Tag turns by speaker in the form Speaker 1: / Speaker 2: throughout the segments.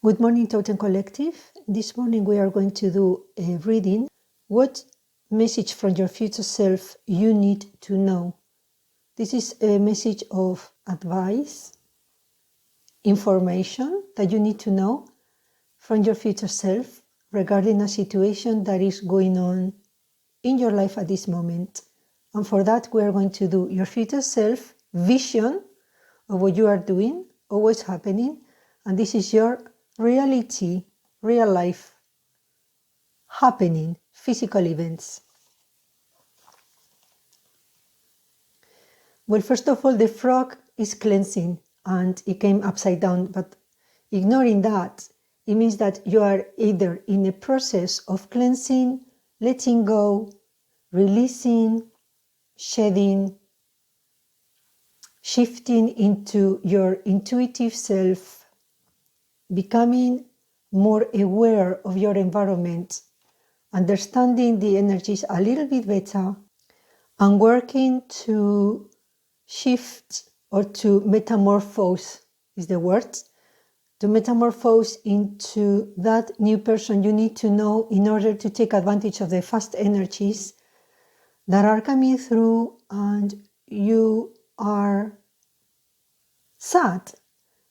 Speaker 1: Good morning, Totem Collective. This morning we are going to do a reading. What message from your future self you need to know? This is a message of advice, information that you need to know from your future self regarding a situation that is going on in your life at this moment. And for that, we are going to do your future self vision of what you are doing, or what's happening. And this is your reality, real life happening, physical events. Well, first of all, the frog is cleansing and it came upside down, but ignoring that, it means that you are either in a process of cleansing, letting go, releasing, shedding, shifting into your intuitive self, becoming more aware of your environment, understanding the energies a little bit better, and working to shift or to metamorphose is the word, to metamorphose into that new person you need to know in order to take advantage of the fast energies that are coming through, and you are sad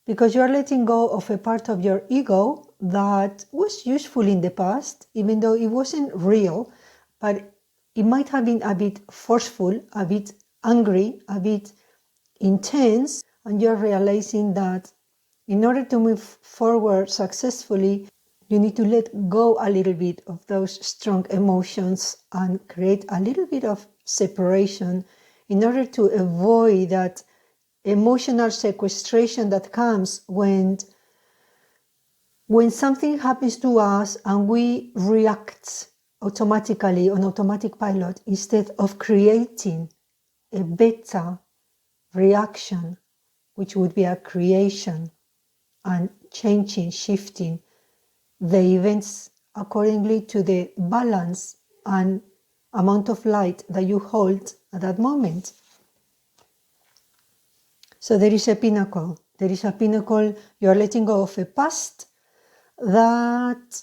Speaker 1: because you are letting go of a part of your ego that was useful in the past, even though it wasn't real, but it might have been a bit forceful, a bit angry, a bit intense, and you're realizing that in order to move forward successfully, you need to let go a little bit of those strong emotions and create a little bit of separation in order to avoid that emotional sequestration that comes when something happens to us and we react automatically on automatic pilot instead of creating a better reaction, which would be a creation, and changing, shifting the events accordingly to the balance and amount of light that you hold at that moment. So there is a pinnacle. There is a pinnacle. You are letting go of a past that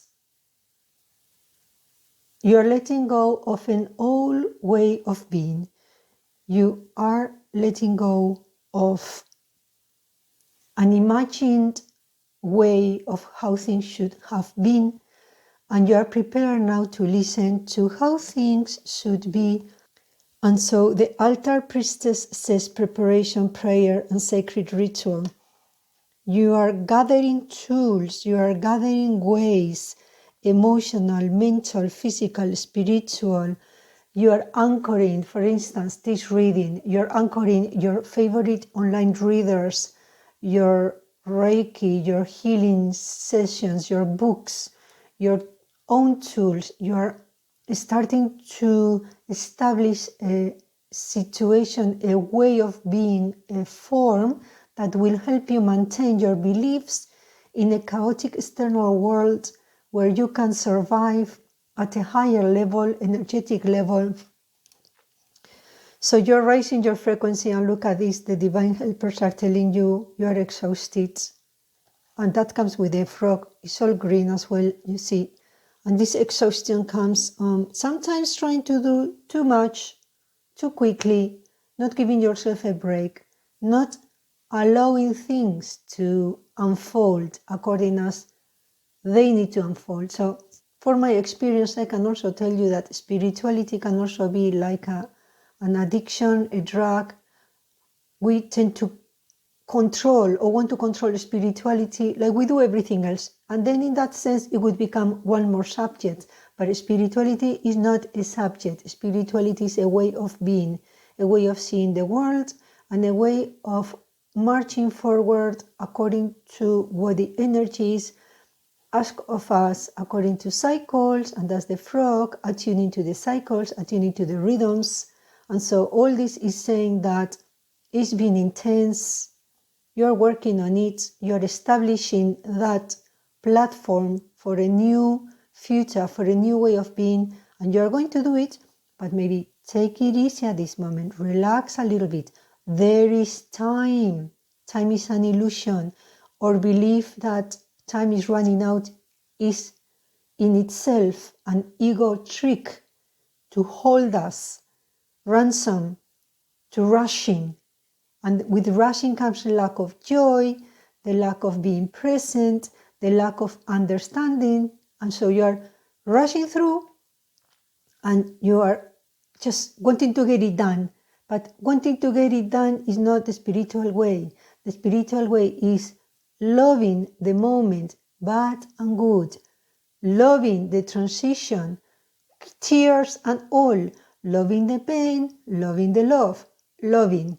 Speaker 1: you are letting go of an old way of being. You are letting go of an imagined way of how things should have been, and you are prepared now to listen to how things should be. And so the altar priestess says preparation, prayer, and sacred ritual. You are gathering tools, you are gathering ways, emotional, mental, physical, spiritual. You are anchoring, for instance, this reading, you're anchoring your favorite online readers, your Reiki, your healing sessions, your books, your own tools. You are starting to establish a situation, a way of being, a form that will help you maintain your beliefs in a chaotic external world where you can survive at a higher level, energetic level. So you're raising your frequency, and look at this, the divine helpers are telling you you are exhausted. And that comes with the frog. It's all green as well, you see. And this exhaustion comes sometimes trying to do too much, too quickly, not giving yourself a break, not allowing things to unfold according as they need to unfold. So for my experience, I can also tell you that spirituality can also be like an addiction, a drug. We tend to control or want to control spirituality like we do everything else. And then in that sense, it would become one more subject. But spirituality is not a subject. Spirituality is a way of being, a way of seeing the world, and a way of marching forward according to what the energies ask of us, according to cycles. And that's the frog, attuning to the cycles, attuning to the rhythms. And so all this is saying that it's been intense. You're working on it. You're establishing that platform for a new future, for a new way of being. And you're going to do it, but maybe take it easy at this moment. Relax a little bit. There is time. Time is an illusion. Or believe that time is running out is in itself an ego trick to hold us ransom to rushing. And with rushing comes the lack of joy, the lack of being present, the lack of understanding. And so you are rushing through and you are just wanting to get it done. But wanting to get it done is not the spiritual way. The spiritual way is loving the moment, bad and good, loving the transition, tears and all, loving the pain, loving the love, loving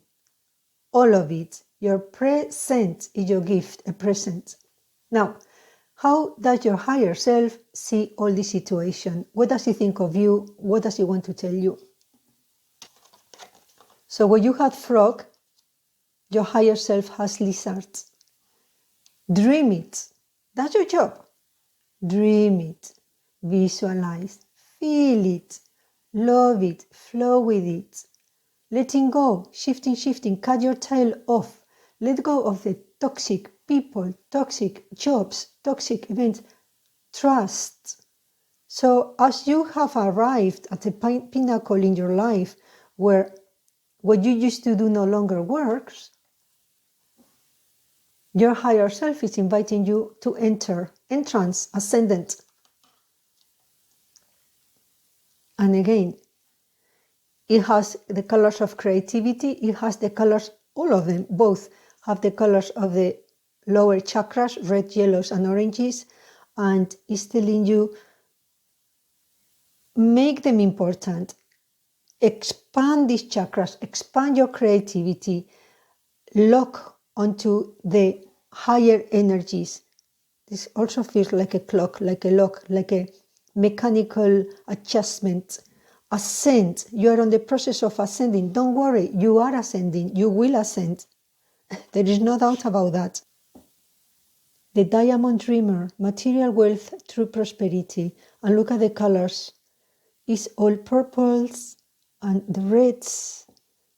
Speaker 1: all of it. Your present is your gift, a present. Now, how does your higher self see all this situation? What does he think of you? What does he want to tell you? So when you had frog, your higher self has lizards. Dream it. That's your job. Dream it. Visualize. Feel it. Love it. Flow with it. Letting go. Shifting. Cut your tail off. Let go of the toxic people, toxic jobs, toxic events. Trust. So as you have arrived at a pinnacle in your life where what you used to do no longer works, your higher self is inviting you to enter, entrance, ascendant. And again, it has the colors of creativity, it has the colors, all of them, both have the colors of the lower chakras, red, yellows, and oranges, and it's telling you, make them important, expand these chakras, expand your creativity, lock onto the higher energies. This also feels like a clock, like a lock, like a mechanical adjustment. Ascend. You are on the process of ascending. Don't worry, you are ascending. You will ascend. There is no doubt about that. The diamond dreamer, material wealth through prosperity. And look at the colors. It's all purples and the reds.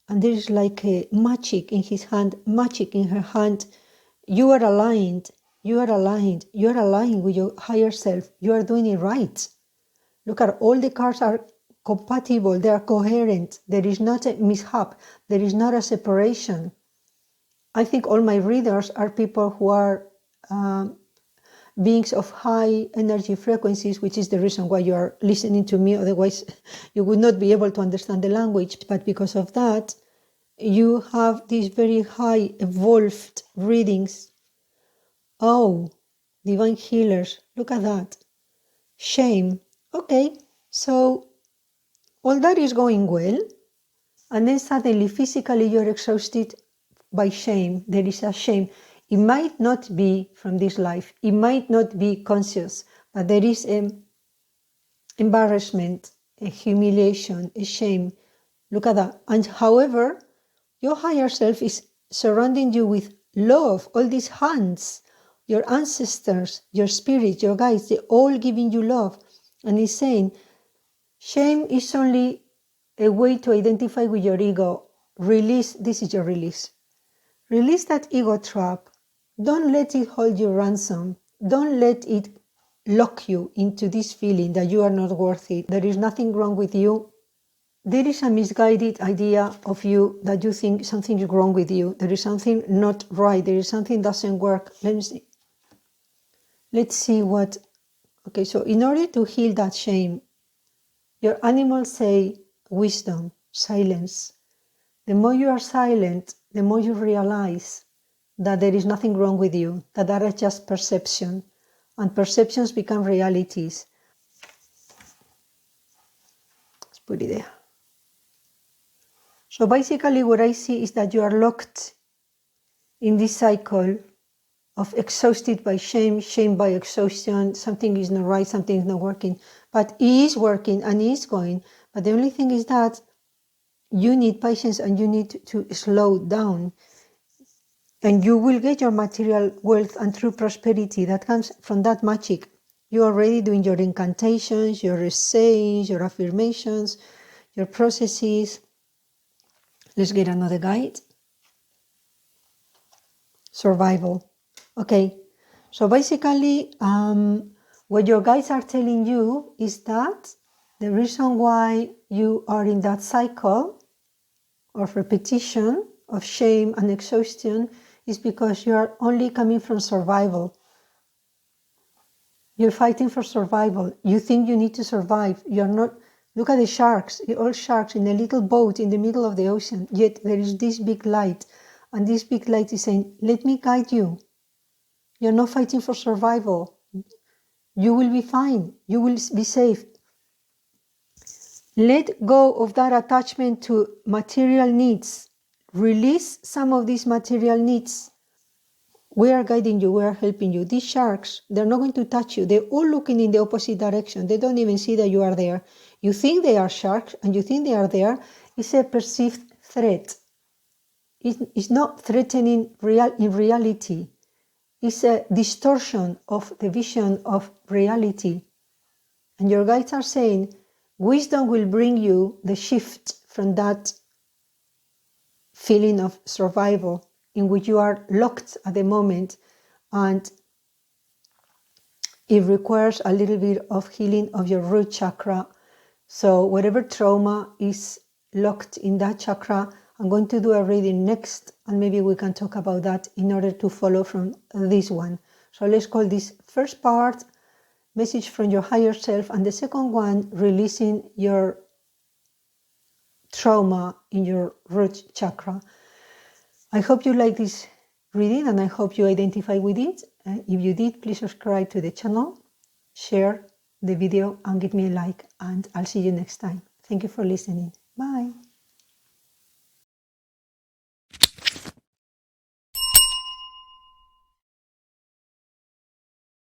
Speaker 1: And there is like a magic in his hand, magic in her hand. You are aligned. You are aligned. You are aligned with your higher self. You are doing it right. Look at all the cards are compatible. They are coherent. There is not a mishap. There is not a separation. I think all my readers are people who are beings of high energy frequencies, which is the reason why you are listening to me. Otherwise, you would not be able to understand the language. But because of that, you have these very high evolved readings. Oh, divine healers. Look at that. Shame. Okay, so all that is going well. And then suddenly, physically, you're exhausted by shame. There is a shame. It might not be from this life. It might not be conscious, but there is an embarrassment, a humiliation, a shame. Look at that. And however, your higher self is surrounding you with love, all these hands, your ancestors, your spirit, your guides, they're all giving you love. And he's saying, shame is only a way to identify with your ego. Release, this is your release. Release that ego trap. Don't let it hold you ransom. Don't let it lock you into this feeling that you are not worthy. There is nothing wrong with you. There is a misguided idea of you that you think something is wrong with you. There is something not right. There is something doesn't work. Let's see what... Okay, so in order to heal that shame, your animals say wisdom, silence. The more you are silent, the more you realize that there is nothing wrong with you, that are just perception, and perceptions become realities. Let's put it there. So basically what I see is that you are locked in this cycle of exhausted by shame, shame by exhaustion, something is not right, something is not working, but it is working and it is going. But the only thing is that you need patience and you need to slow down. And you will get your material wealth and true prosperity that comes from that magic. You're already doing your incantations, your sayings, your affirmations, your processes. Let's get another guide. Survival. Okay, So basically, what your guides are telling you is that the reason why you are in that cycle of repetition, of shame and exhaustion, is because you are only coming from survival. You're fighting for survival. You think you need to survive. You're not. Look at the sharks, all sharks in a little boat in the middle of the ocean. Yet there is this big light. And this big light is saying, let me guide you. You're not fighting for survival. You will be fine. You will be safe. Let go of that attachment to material needs. Release some of these material needs. We are guiding you, we are helping you. These sharks, they're not going to touch you. They're all looking in the opposite direction. They don't even see that you are there. You think they are sharks and you think they are there. It's a perceived threat. It's not threatening in reality. It's a distortion of the vision of reality. And your guides are saying, wisdom will bring you the shift from that feeling of survival in which you are locked at the moment, and it requires a little bit of healing of your root chakra. So whatever trauma is locked in that chakra, I'm going to do a reading next, and maybe we can talk about that in order to follow from this one. So let's call this first part message from your higher self, and the second one releasing your trauma in your root chakra. I hope you like this reading and I hope you identify with it. If you did, please subscribe to the channel, share the video and give me a like, and I'll see you next time. Thank you for listening. Bye.